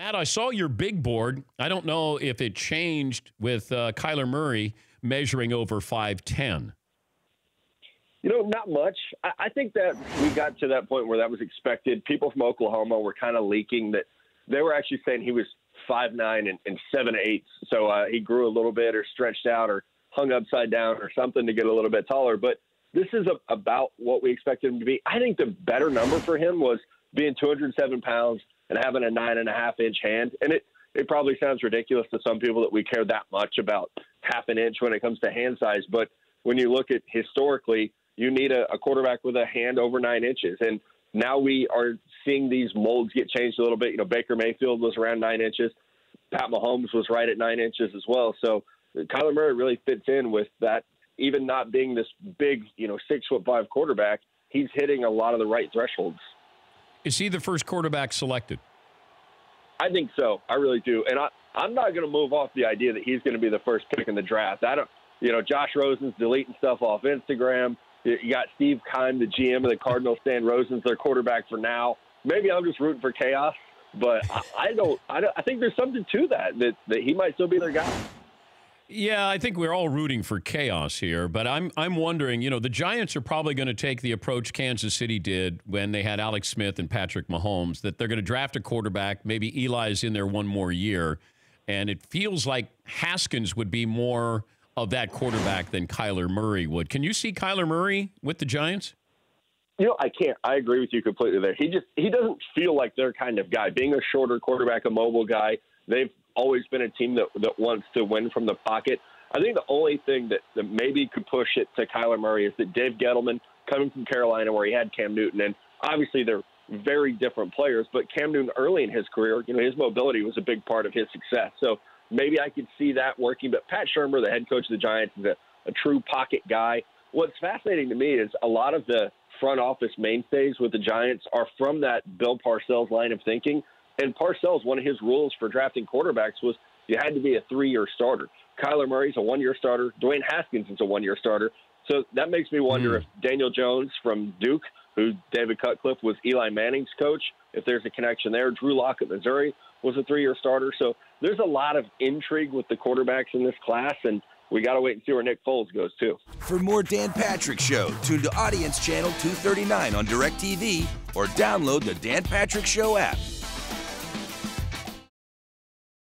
Matt, I saw your big board. I don't know if it changed with Kyler Murray measuring over 5'10". Not much. I think that we got to that point where that was expected. People from Oklahoma were kind of leaking that they were actually saying he was 5'9" and 7'8". So he grew a little bit or stretched out or hung upside down or something to get a little bit taller. But this is about what we expected him to be. I think the better number for him was being 207 pounds and having a 9.5-inch hand. And it probably sounds ridiculous to some people that we care that much about half an inch when it comes to hand size. But when you look at historically, you need a quarterback with a hand over 9 inches. And now we are seeing these molds get changed a little bit. Baker Mayfield was around 9 inches. Pat Mahomes was right at 9 inches as well. So Kyler Murray really fits in with that. Even not being this big, 6'5" quarterback, he's hitting a lot of the right thresholds. Is he the first quarterback selected? I think so. I really do. And I'm not going to move off the idea that he's going to be the first pick in the draft. Josh Rosen's deleting stuff off Instagram. You got Steve Keim, the GM of the Cardinals, saying Rosen's their quarterback for now. Maybe I'm just rooting for chaos, but I think there's something to that he might still be their guy. Yeah, I think we're all rooting for chaos here, but I'm wondering, the Giants are probably going to take the approach Kansas City did when they had Alex Smith and Patrick Mahomes, that they're going to draft a quarterback, maybe Eli's in there one more year, and it feels like Haskins would be more of that quarterback than Kyler Murray would. Can you see Kyler Murray with the Giants? I can't. I agree with you completely there. He doesn't feel like their kind of guy. Being a shorter quarterback, a mobile guy, they've always been a team that wants to win from the pocket. I think the only thing that maybe could push it to Kyler Murray is that Dave Gettleman, coming from Carolina where he had Cam Newton, and obviously they're very different players, but Cam Newton early in his career, his mobility was a big part of his success. So maybe I could see that working. But Pat Shurmur, the head coach of the Giants, is a true pocket guy. What's fascinating to me is a lot of the front office mainstays with the Giants are from that Bill Parcells line of thinking. And Parcells, one of his rules for drafting quarterbacks was you had to be a 3-year starter. Kyler Murray's a 1-year starter. Dwayne Haskins is a 1-year starter. So that makes me wonder if Daniel Jones from Duke, who David Cutcliffe was Eli Manning's coach, if there's a connection there. Drew Lock at Missouri was a 3-year starter. So there's a lot of intrigue with the quarterbacks in this class, and we got to wait and see where Nick Foles goes, too. For more Dan Patrick Show, tune to Audience Channel 239 on DirecTV or download the Dan Patrick Show app.